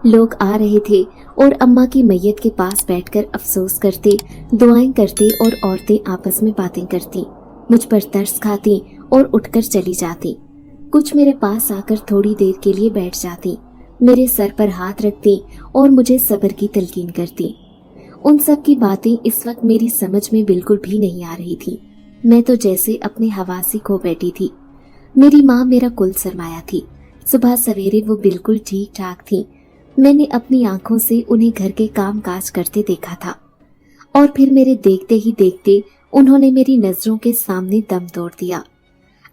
लोग आ रहे थे और अम्मा की मैयत के पास बैठकर अफसोस करते, दुआएं करते और औरतें आपस में बातें करती, मुझ पर तरस खाती और उठकर चली जाती। कुछ मेरे पास आकर थोड़ी देर के लिए बैठ जाती, मेरे सर पर हाथ रखती और मुझे सब्र की तलकीन करती। उन सब की बातें इस वक्त मेरी समझ में बिल्कुल भी नहीं आ रही थी। मैं तो जैसे अपने हवासी खो बैठी थी। मेरी माँ मेरा कुल सरमाया थी। सुबह सवेरे वो बिल्कुल ठीक ठाक थी। मैंने अपनी आंखों से उन्हें घर के काम काज करते देखा था और फिर मेरे देखते ही देखते उन्होंने मेरी नजरों के सामने दम तोड़ दिया।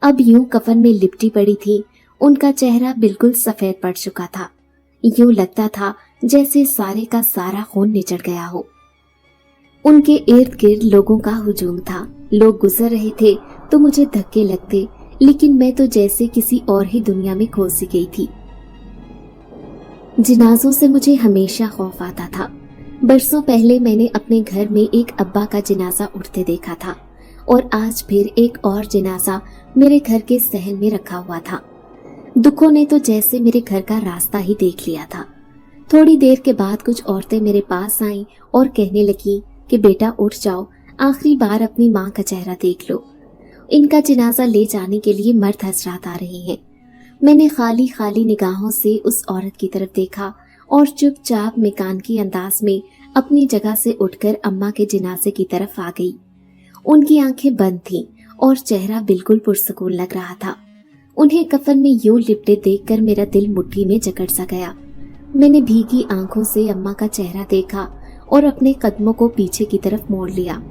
अब यूं कफन में लिपटी पड़ी थी। उनका चेहरा बिल्कुल सफेद पड़ चुका था। यूं लगता था जैसे सारे का सारा खून निचड़ गया हो। उनके इर्द गिर्द लोगों का हुजूम था। लोग गुजर रहे थे तो मुझे धक्के लगते, लेकिन मैं तो जैसे किसी और ही दुनिया में खो सी गई थी। जनाजों से मुझे हमेशा खौफ आता था। बरसों पहले मैंने अपने घर में एक अब्बा का जनाजा उठते देखा था और आज फिर एक और जनाजा मेरे घर के सहन में रखा हुआ था। दुखों ने तो जैसे मेरे घर का रास्ता ही देख लिया था। थोड़ी देर के बाद कुछ औरतें मेरे पास आईं और कहने लगी कि बेटा उठ जाओ, आखिरी बार अपनी माँ का चेहरा देख लो। इनका जनाजा ले जाने के लिए मर्द हजरात आ रहे हैं। मैंने खाली खाली निगाहों से उस औरत की तरफ देखा और चुपचाप मेकानकी अंदाज में अपनी जगह से उठकर अम्मा के जनाजे की तरफ आ गई। उनकी आंखें बंद थीं और चेहरा बिल्कुल पुरसकून लग रहा था। उन्हें कफन में यूं लिपटे देखकर मेरा दिल मुट्ठी में जकड़ सा गया। मैंने भीगी आंखों से अम्मा का चेहरा देखा और अपने कदमों को पीछे की तरफ मोड़ लिया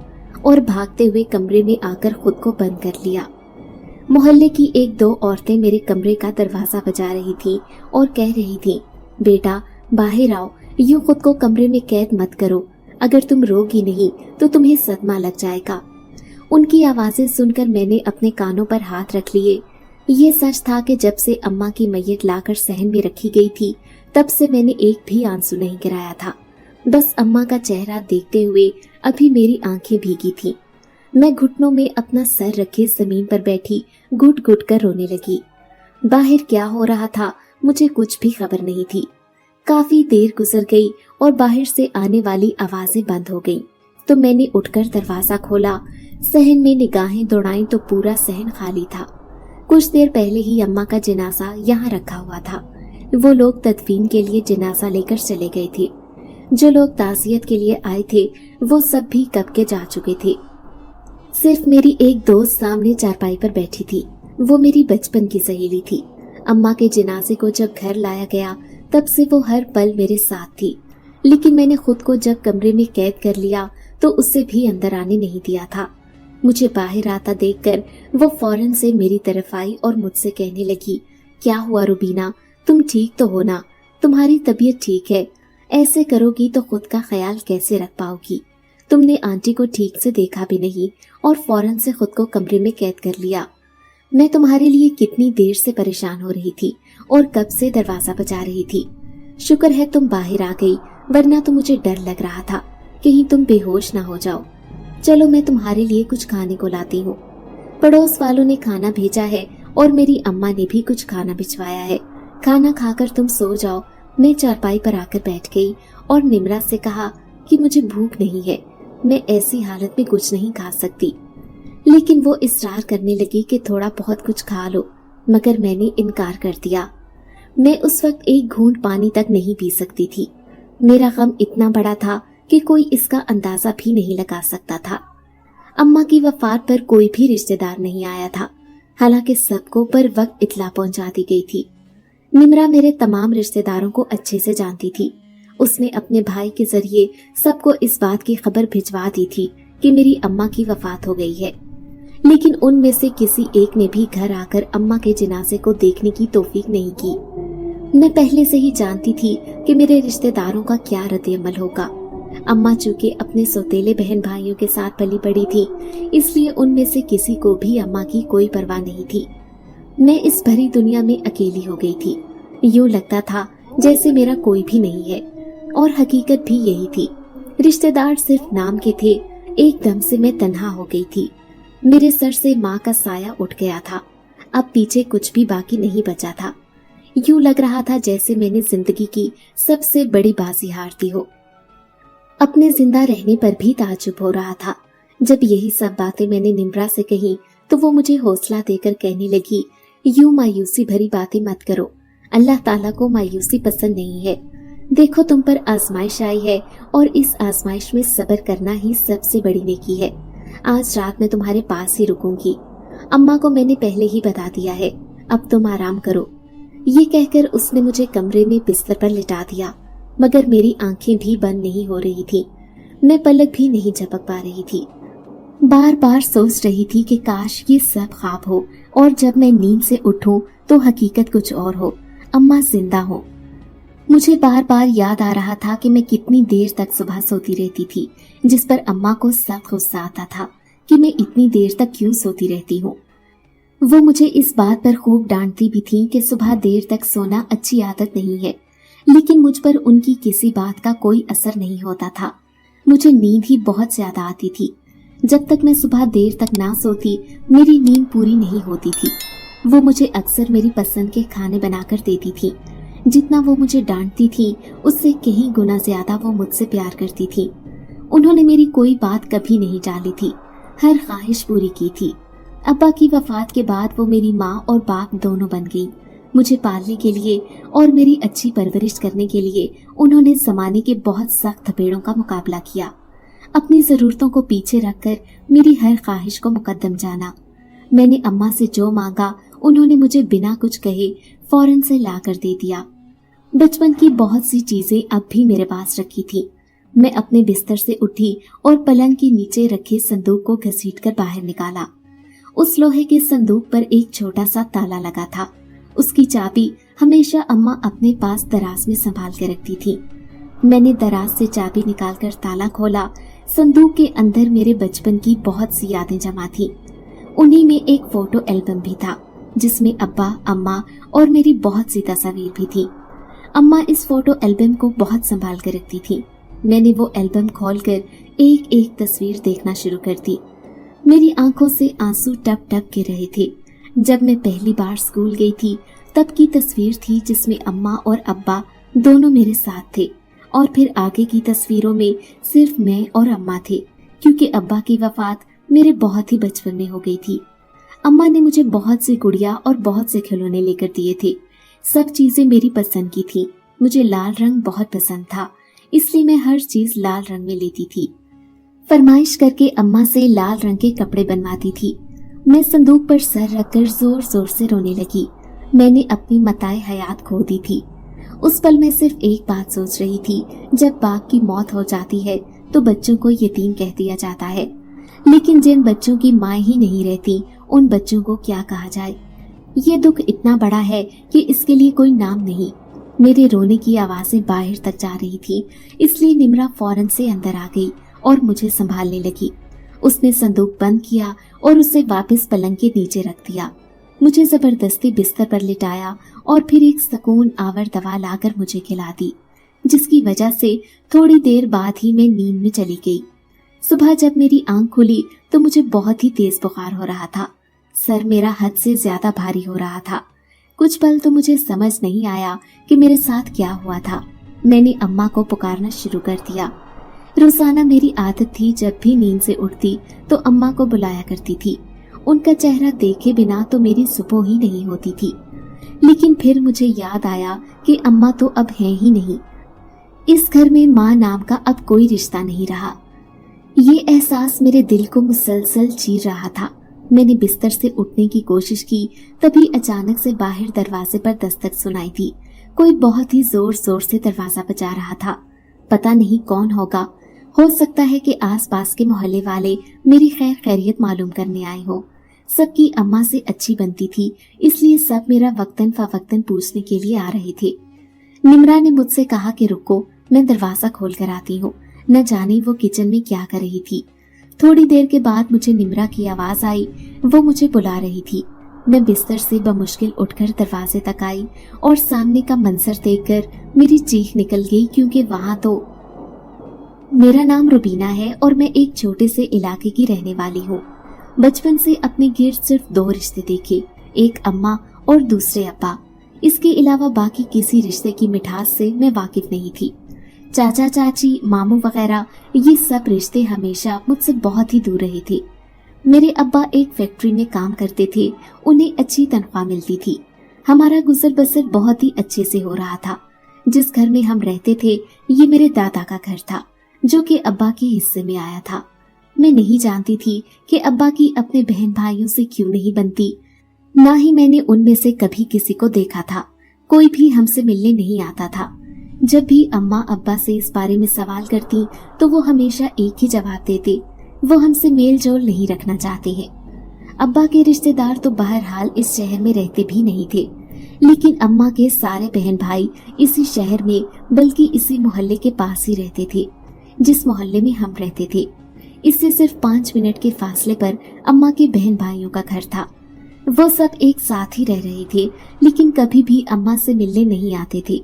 और भागते हुए कमरे में आकर खुद को बंद कर लिया। मोहल्ले की एक दो औरतें मेरे कमरे का दरवाजा बजा रही थीं और कह रही थीं, बेटा बाहर आओ, यूं खुद को कमरे में कैद मत करो, अगर तुम रोगी नहीं तो तुम्हें सदमा लग जाएगा। उनकी आवाजें सुनकर मैंने अपने कानों पर हाथ रख लिए। ये सच था कि जब से अम्मा की मैयत लाकर सहन में रखी गई थी तब से मैंने एक भी आंसू नहीं गिराया था। बस अम्मा का चेहरा देखते हुए अभी मेरी आंखें भीगी थीं। मैं घुटनों में अपना सर रखे जमीन पर बैठी घुट घुट कर रोने लगी। बाहर क्या हो रहा था मुझे कुछ भी खबर नहीं थी। काफी देर गुजर गई और बाहर से आने वाली आवाजें बंद हो गईं। तो मैंने उठकर दरवाजा खोला। सहन में निगाहें दौड़ाईं तो पूरा सहन खाली था। कुछ देर पहले ही अम्मा का जनाजा यहाँ रखा हुआ था। वो लोग तदफीन के लिए जनाजा लेकर चले गए थे। जो लोग ताज़ियत के लिए आए थे वो सब भी कब के जा चुके थे। सिर्फ मेरी एक दोस्त सामने चारपाई पर बैठी थी। वो मेरी बचपन की सहेली थी। अम्मा के जनाजे को जब घर लाया गया तब से वो हर पल मेरे साथ थी, लेकिन मैंने खुद को जब कमरे में कैद कर लिया तो उससे भी अंदर आने नहीं दिया था। मुझे बाहर आता देखकर वो फौरन से मेरी तरफ आई और मुझसे कहने लगी, क्या हुआ रुबीना, तुम ठीक तो हो ना? तुम्हारी तबीयत ठीक है? ऐसे करोगी तो खुद का ख्याल कैसे रख पाओगी? तुमने आंटी को ठीक से देखा भी नहीं और फौरन से खुद को कमरे में कैद कर लिया। मैं तुम्हारे लिए कितनी देर से परेशान हो रही थी और कब से दरवाजा बजा रही थी। शुक्र है तुम बाहर आ गई, वरना तो मुझे डर लग रहा था कहीं तुम बेहोश ना हो जाओ। चलो मैं तुम्हारे लिए कुछ खाने को लाती हूँ। पड़ोस वालों ने खाना भेजा है और मेरी अम्मा ने भी कुछ खाना भिजवाया है। खाना खाकर तुम सो जाओ। मैं चारपाई पर आकर बैठ गई और निम्रा से कहा कि मुझे भूख नहीं है, मैं ऐसी हालत में कुछ नहीं खा सकती। लेकिन वो इसरार करने लगी कि थोड़ा बहुत कुछ खा लो, मगर मैंने इनकार कर दिया। मैं उस वक्त एक घूंट पानी तक नहीं पी सकती थी। मेरा गम इतना बड़ा था कि कोई इसका अंदाजा भी नहीं लगा सकता था। अम्मा की वफात पर कोई भी रिश्तेदार नहीं आया था, हालांकि सबको पर वक्त इत्ला पहुंचा दी गई थी। निम्रा मेरे तमाम रिश्तेदारों को अच्छे से जानती थी। उसने अपने भाई के जरिए सबको इस बात की खबर भिजवा दी थी कि मेरी अम्मा की वफात हो गई है, लेकिन उनमें से किसी एक ने भी घर आकर अम्मा के जनाजे को देखने की तौफीक नहीं की। मैं पहले से ही जानती थी कि मेरे रिश्तेदारों का क्या रद्द-ए-अमल होगा। अम्मा चूंकि अपने सौतेले बहन भाइयों के साथ पली बड़ी थी, इसलिए उनमें से किसी को भी अम्मा की कोई परवाह नहीं थी। मैं इस भरी दुनिया में अकेली हो गई थी। यूं लगता था जैसे मेरा कोई भी नहीं है, और हकीकत भी यही थी। रिश्तेदार सिर्फ नाम के थे। एकदम से मैं तन्हा हो गई थी। मेरे सर से माँ का साया उठ गया था। अब पीछे कुछ भी बाकी नहीं बचा था। यूं लग रहा था जैसे मैंने जिंदगी की सबसे बड़ी बाजी हार दी हो। अपने जिंदा रहने पर भी ताज्जुब हो रहा था। जब यही सब बातें मैंने निम्रा से कही तो वो मुझे हौसला देकर कहने लगी, यूं मायूसी भरी बातें मत करो, अल्लाह ताला को मायूसी पसंद नहीं है। देखो तुम पर आजमाइश आई है और इस आजमाइश में सब्र करना ही सबसे बड़ी नेकी है। आज रात मैं तुम्हारे पास ही रुकूंगी। अम्मा को मैंने पहले ही बता दिया है, अब तुम आराम करो। ये कहकर उसने मुझे कमरे में बिस्तर पर लिटा दिया, मगर मेरी आंखें भी बंद नहीं हो रही थी। मैं पलक भी नहीं झपक पा रही थी। बार बार सोच रही थी कि काश ये सब ख्वाब हो और जब मैं नींद से उठूं तो हकीकत कुछ और हो, अम्मा जिंदा हो। मुझे बार बार याद आ रहा था कि मैं कितनी देर तक सुबह सोती रहती थी, जिस पर अम्मा को सख्त गुस्सा आता था कि मैं इतनी देर तक क्यों सोती रहती हूँ। वो मुझे इस बात पर खूब डांटती भी थी कि सुबह देर तक सोना अच्छी आदत नहीं है, लेकिन मुझ पर उनकी किसी बात का कोई असर नहीं होता था। मुझे नींद ही बहुत ज्यादा आती थी। जब तक मैं सुबह देर तक ना सोती मेरी नींद पूरी नहीं होती थी। वो मुझे अक्सर मेरी पसंद के खाने बनाकर देती थी। जितना वो मुझे डांटती थी उससे कहीं गुना ज्यादा वो मुझसे प्यार करती थी। उन्होंने मेरी कोई बात कभी नहीं टाली थी, हर ख्वाहिश पूरी की थी। अब्बा की वफात के बाद वो मेरी माँ और बाप दोनों बन गई। मुझे पालने के लिए और मेरी अच्छी परवरिश करने के लिए उन्होंने जमाने के बहुत सख्त थपेड़ों का मुकाबला किया। अपनी जरूरतों को पीछे रखकर मेरी हर ख्वाहिश को मुकद्दम जाना। मैंने अम्मा से जो मांगा उन्होंने मुझे बिना कुछ कहे फौरन से ला कर दे दिया। बचपन की बहुत सी चीजें अब भी मेरे पास रखी थी। मैं अपने बिस्तर से उठी और पलंग के नीचे रखे संदूक को घसीटकर बाहर निकाला। उस लोहे के संदूक पर एक छोटा सा ताला लगा था। उसकी चाबी हमेशा अम्मा अपने पास दराज में संभाल कर रखती थी। मैंने दराज से चाबी निकालकर ताला खोला। संदूक के अंदर मेरे बचपन की बहुत सी यादें जमा थी। उन्हीं में एक फोटो एल्बम भी था जिसमें अब्बा, अम्मा और मेरी बहुत सी तस्वीर भी थी। अम्मा इस फोटो एल्बम को बहुत संभाल कर रखती थी। मैंने वो एल्बम खोलकर एक एक तस्वीर देखना शुरू कर दी। मेरी आंखों से आंसू टप टप गिर रहे थे। जब मैं पहली बार स्कूल गई थी तब की तस्वीर थी जिसमें अम्मा और अब्बा दोनों मेरे साथ थे, और फिर आगे की तस्वीरों में सिर्फ मैं और अम्मा थे, क्योंकि अब्बा की वफात मेरे बहुत ही बचपन में हो गई थी। अम्मा ने मुझे बहुत सी गुड़िया और बहुत से खिलौने लेकर दिए थे। सब चीजें मेरी पसंद की थी। मुझे लाल रंग बहुत पसंद था, इसलिए मैं हर चीज लाल रंग में लेती थी। फरमाइश करके अम्मा से लाल रंग के कपड़े बनवाती थी। मैं संदूक पर सर रखकर जोर जोर से रोने लगी। मैंने अपनी मताए हयात खो दी थी। उस पल में सिर्फ एक बात सोच रही थी, जब बाप की मौत हो जाती है तो बच्चों को यतीम कह दिया जाता है, लेकिन जिन बच्चों की माँ ही नहीं रहती उन बच्चों को क्या कहा जाए। ये दुख इतना बड़ा है कि इसके लिए कोई नाम नहीं। मेरे रोने की आवाजें बाहर तक जा रही थी, इसलिए निम्रा फौरन से अंदर आ गई और मुझे संभालने लगी। उसने संदूक बंद किया और उसे वापस पलंग के नीचे रख दिया। मुझे जबरदस्ती बिस्तर पर लिटाया और फिर एक सुकून आवर दवा लाकर मुझे खिला दी, जिसकी वजह से थोड़ी देर बाद ही मैं नींद में चली गई। सुबह जब मेरी आंख खुली तो मुझे बहुत ही तेज बुखार हो रहा था। सर मेरा हद से ज्यादा भारी हो रहा था। कुछ पल तो मुझे समझ नहीं आया कि मेरे साथ क्या हुआ था। मैंने अम्मा को पुकारना शुरू कर दिया। रोजाना मेरी आदत थी, जब भी नींद से उठती तो अम्मा को बुलाया करती थी। उनका चेहरा देखे बिना तो मेरी सुबह ही नहीं होती थी। लेकिन फिर मुझे याद आया कि अम्मा तो अब है ही नहीं। इस घर में माँ नाम का अब कोई रिश्ता नहीं रहा। ये एहसास मेरे दिल को मुसलसल चीर रहा था। मैंने बिस्तर से उठने की कोशिश की, तभी अचानक से बाहर दरवाजे पर दस्तक सुनाई दी। कोई बहुत ही जोर जोर से दरवाजा बजा रहा था। पता नहीं कौन होगा। हो सकता है कि आसपास के मोहल्ले वाले मेरी खैर खैरियत मालूम करने आए हो। सबकी अम्मा से अच्छी बनती थी, इसलिए सब मेरा वक्तन फवक्तन पूछने के लिए आ रहे थे। निम्रा ने मुझसे कहा कि रुको, मैं दरवाजा खोल कर आती हूँ। न जाने वो किचन में क्या कर रही थी। थोड़ी देर के बाद मुझे निम्रा की आवाज आई। वो मुझे बुला रही थी। मैं बिस्तर से बमुश्किल उठकर दरवाजे तक आई और सामने का मंजर देखकर मेरी चीख निकल गई, क्योंकि वहां तो मेरा नाम रुबीना है और मैं एक छोटे से इलाके की रहने वाली हूँ। बचपन से अपने गिर्द सिर्फ दो रिश्ते देखे, एक अम्मा और दूसरे अब्बा। इसके अलावा बाकी किसी रिश्ते की मिठास से मैं वाकिफ नहीं थी। चाचा चाची, मामू वगैरह, ये सब रिश्ते हमेशा मुझसे बहुत ही दूर रहे थे। मेरे अब्बा एक फैक्ट्री में काम करते थे, उन्हें अच्छी तनख्वाह मिलती थी। हमारा गुजर बसर बहुत ही अच्छे से हो रहा था। जिस घर में हम रहते थे ये मेरे दादा का घर था, जो कि अब्बा के हिस्से में आया था। मैं नहीं जानती थी कि अब्बा की अपने बहन भाइयों से क्यों नहीं बनती, ना ही मैंने उनमें से कभी किसी को देखा था। कोई भी हमसे मिलने नहीं आता था। जब भी अम्मा अब्बा से इस बारे में सवाल करती तो वो हमेशा एक ही जवाब देते, वो हमसे मेल जोल नहीं रखना चाहते हैं। अब्बा के रिश्तेदार तो बहरहाल इस शहर में रहते भी नहीं थे, लेकिन अम्मा के सारे बहन भाई इसी शहर में बल्कि इसी मोहल्ले के पास ही रहते थे जिस मोहल्ले में हम रहते थे। इससे सिर्फ 5 मिनट के फासले पर अम्मा के बहन भाइयों का घर था। वो सब एक साथ ही रह रहे थे, लेकिन कभी भी अम्मा से मिलने नहीं आते थे।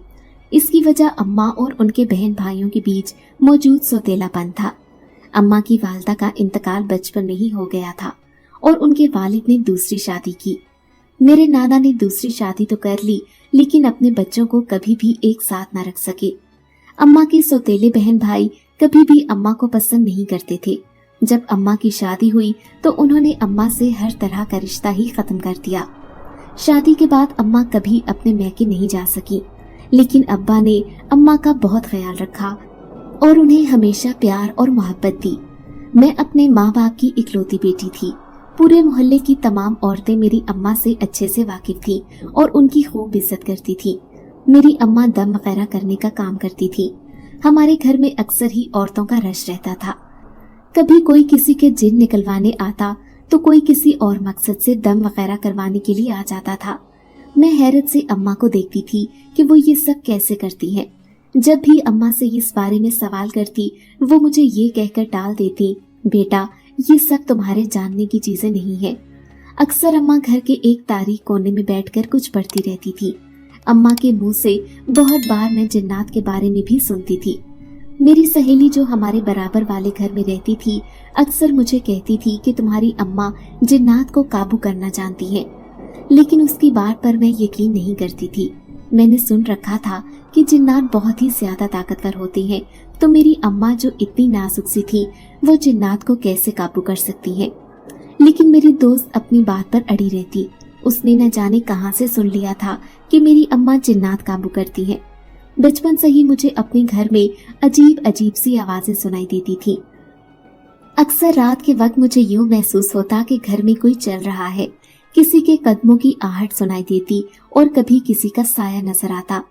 इसकी वजह अम्मा और उनके बहन भाइयों के बीच मौजूद सौतेलापन था। अम्मा की वालिदा का इंतकाल बचपन में ही हो गया था और उनके वालिद ने दूसरी शादी की। मेरे नाना ने दूसरी शादी तो कर ली, लेकिन अपने बच्चों को कभी भी एक साथ न रख सके। अम्मा के सौतेले बहन भाई कभी भी अम्मा को पसंद नहीं करते थे। जब अम्मा की शादी हुई तो उन्होंने अम्मा से हर तरह का रिश्ता ही खत्म कर दिया। शादी के बाद अम्मा कभी अपने मैके नहीं जा सकी, लेकिन अब्बा ने अम्मा का बहुत ख्याल रखा और उन्हें हमेशा प्यार और मोहब्बत दी। मैं अपने माँ बाप की इकलौती बेटी थी। पूरे मोहल्ले की तमाम औरतें मेरी अम्मा से अच्छे से वाकिफ थी और उनकी खूब इज्जत करती थी। मेरी अम्मा दम वगैरह करने का काम करती थी। हमारे घर में अक्सर ही औरतों का रश रहता था। कभी कोई किसी के जिन निकलवाने आता तो कोई किसी और मकसद से दम वगैरह करवाने के लिए आ जाता था। मैं हैरत से अम्मा को देखती थी कि वो ये सब कैसे करती हैं। जब भी अम्मा से इस बारे में सवाल करती वो मुझे ये कहकर टाल देती, बेटा ये सब तुम्हारे जानने की चीजें नहीं है। अक्सर अम्मा घर के एक तारीख कोने में बैठकर कुछ पढ़ती रहती थी। अम्मा के मुंह से बहुत बार मैं जिन्नात के बारे में भी सुनती थी। मेरी सहेली जो हमारे बराबर वाले घर में रहती थी अक्सर मुझे कहती थी कि तुम्हारी अम्मा जिन्नात को काबू करना जानती है, लेकिन उसकी बात पर मैं यकीन नहीं करती थी। मैंने सुन रखा था कि जिन्नात बहुत ही ज्यादा ताकतवर होते हैं, तो मेरी अम्मा जो इतनी नाजुक सी थी वो जिन्नात को कैसे काबू कर सकती है। लेकिन मेरी दोस्त अपनी बात पर अड़ी रहती। उसने न जाने कहां से सुन लिया था कि मेरी अम्मा जिन्नात काबू करती है। बचपन से ही मुझे अपने घर में अजीब अजीब सी आवाजें सुनाई देती थी। अक्सर रात के वक्त मुझे यूं महसूस होता कि घर में कोई चल रहा है। किसी के कदमों की आहट सुनाई देती और कभी किसी का साया नजर आता।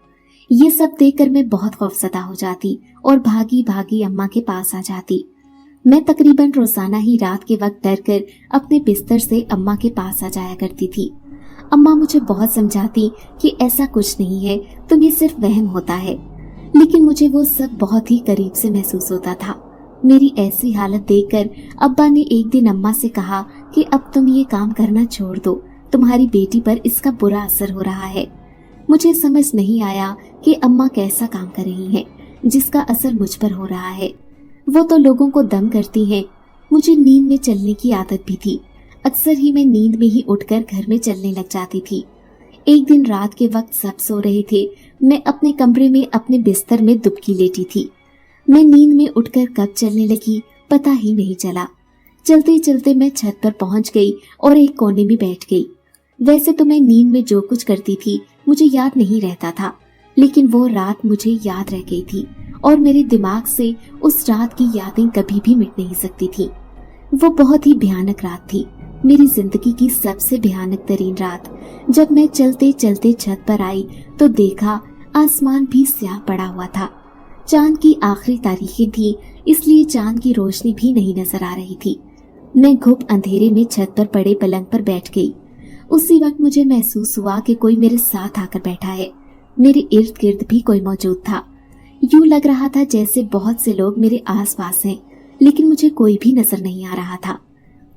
ये सब देखकर मैं बहुत खौफजदा हो जाती और भागी भागी अम्मा के पास आ जाती। मैं तकरीबन रोजाना ही रात के वक्त डरकर अपने बिस्तर से अम्मा के पास आ जाया करती थी। अम्मा मुझे बहुत समझाती कि ऐसा कुछ नहीं है, तुम्हें सिर्फ वहम होता है, लेकिन मुझे वो सब बहुत ही करीब से महसूस होता था। मेरी ऐसी हालत देखकर अब्बा ने एक दिन अम्मा से कहा कि अब तुम ये काम करना छोड़ दो, तुम्हारी बेटी पर इसका बुरा असर हो रहा है। मुझे समझ नहीं आया कि अम्मा कैसा काम कर रही हैं, जिसका असर मुझ पर हो रहा है। वो तो लोगों को दम करती हैं, मुझे नींद में चलने की आदत भी थी। अक्सर ही मैं नींद में ही उठकर घर में चलने लग जाती थी। एक दिन रात के वक्त सब सो रहे थे, मैं अपने कमरे में अपने बिस्तर में दुबकी लेटी थी। मैं नींद में उठकर कब चलने लगी पता ही नहीं चला। चलते चलते मैं छत पर पहुंच गई और एक कोने में बैठ गई। वैसे तो मैं नींद में जो कुछ करती थी मुझे याद नहीं रहता था, लेकिन वो रात मुझे याद रह गई थी और मेरे दिमाग से उस रात की यादें कभी भी मिट नहीं सकती थी। वो बहुत ही भयानक रात थी, मेरी जिंदगी की सबसे भयानक तरीन रात। जब मैं चलते चलते छत पर आई तो देखा आसमान भी स्याह पड़ा हुआ था। चांद की आखिरी तारीखें थी, इसलिए चांद की रोशनी भी नहीं नजर आ रही थी। मैं घुप अंधेरे में छत पर पड़े पलंग पर बैठ गई। उसी वक्त मुझे महसूस हुआ कि कोई मेरे साथ आकर बैठा है। मेरे इर्द गिर्द भी कोई मौजूद था। यूं लग रहा था जैसे बहुत से लोग मेरे आस पास हैं, लेकिन मुझे कोई भी नजर नहीं आ रहा था।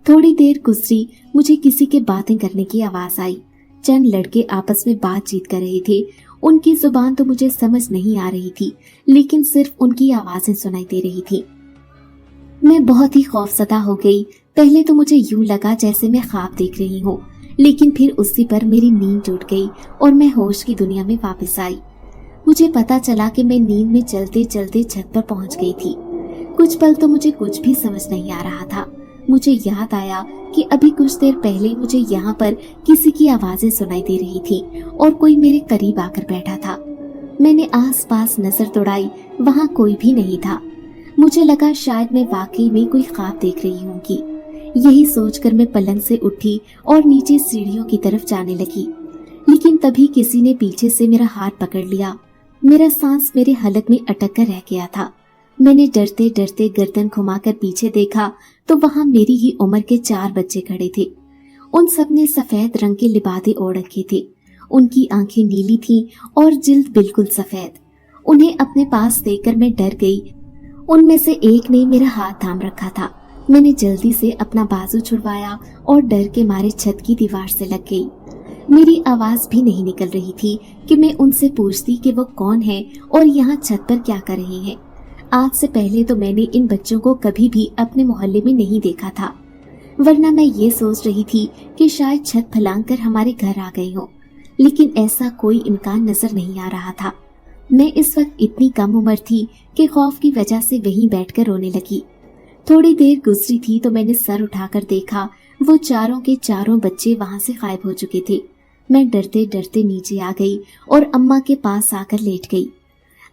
थोड़ी देर गुजरी, मुझे किसी के बातें करने की आवाज आई। चंद लड़के आपस में बातचीत कर रहे थे। उनकी जुबान तो मुझे समझ नहीं आ रही थी, लेकिन सिर्फ उनकी आवाजें सुनाई दे रही थी। मैं बहुत ही खौफजदा हो गई। पहले तो मुझे यूं लगा जैसे मैं ख्वाब देख रही हूँ, लेकिन फिर उसी पर मेरी नींद टूट गई और मैं होश की दुनिया में वापस आई। मुझे पता चला कि मैं नींद में चलते चलते छत पर पहुंच गई थी। कुछ पल तो मुझे कुछ भी समझ नहीं आ रहा था। मुझे याद आया कि अभी कुछ देर पहले मुझे यहाँ पर किसी की आवाजें सुनाई दे रही थी और कोई मेरे करीब आकर बैठा था। मैंने आसपास नजर दौड़ाई, वहाँ कोई भी नहीं था। मुझे लगा शायद मैं वाकई में कोई ख्वाब देख रही होंगी। यही सोचकर मैं पलंग से उठी और नीचे सीढ़ियों की तरफ जाने लगी, लेकिन तभी किसी ने पीछे से मेरा हाथ पकड़ लिया। मेरा सांस मेरे हलक में अटक कर रह गया था। मैंने डरते डरते गर्दन घुमाकर पीछे देखा तो वहाँ मेरी ही उम्र के 4 बच्चे खड़े थे। उन सब ने सफेद रंग के लिबादे ओढ़ रखे थे। उनकी आंखें नीली थीं और जिल्द बिल्कुल सफेद। उन्हें अपने पास देखकर मैं डर गई। उनमें से एक ने मेरा हाथ थाम रखा था। मैंने जल्दी से अपना बाजू छुड़वाया और डर के मारे छत की दीवार से लग गई। मेरी आवाज भी नहीं निकल रही थी कि मैं उनसे पूछती कि वो कौन है और यहाँ छत पर क्या कर रहे हैं। आज से पहले तो मैंने इन बच्चों को कभी भी अपने मोहल्ले में नहीं देखा था, वरना मैं ये सोच रही थी कि शायद छत फैलाकर हमारे घर आ गए हों, लेकिन ऐसा कोई इम्कान नजर नहीं आ रहा था। मैं इस वक्त इतनी कम उम्र थी कि खौफ की वजह से वहीं बैठकर रोने लगी। थोड़ी देर गुजरी थी तो मैंने सर उठाकर देखा, वो चारों के चारों बच्चे वहां से गायब हो चुके थे। मैं डरते डरते नीचे आ गई और अम्मा के पास आकर लेट गई।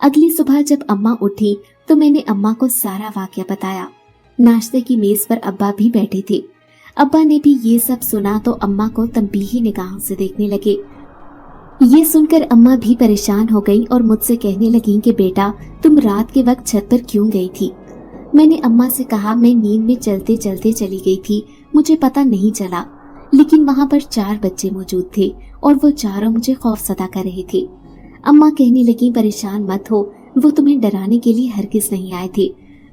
अगली सुबह जब अम्मा उठी तो मैंने अम्मा को सारा वाकया बताया। नाश्ते की मेज पर अब्बा भी बैठे थे। अब्बा ने भी ये सब सुना तो अम्मा को तंबीही निगाहों से देखने लगे। ये सुनकर अम्मा भी परेशान हो गई और मुझसे कहने लगी कि बेटा, तुम रात के वक्त छत पर क्यों गई थी? मैंने अम्मा से कहा, मैं नींद में चलते चलते चली गई थी, मुझे पता नहीं चला, लेकिन वहाँ पर 4 बच्चे मौजूद थे और वो चारों मुझे खौफसदा कर रहे थे। अम्मा कहने लगी, परेशान मत हो, वो तुम्हें डराने के लिए हरगिज नहीं आए थे।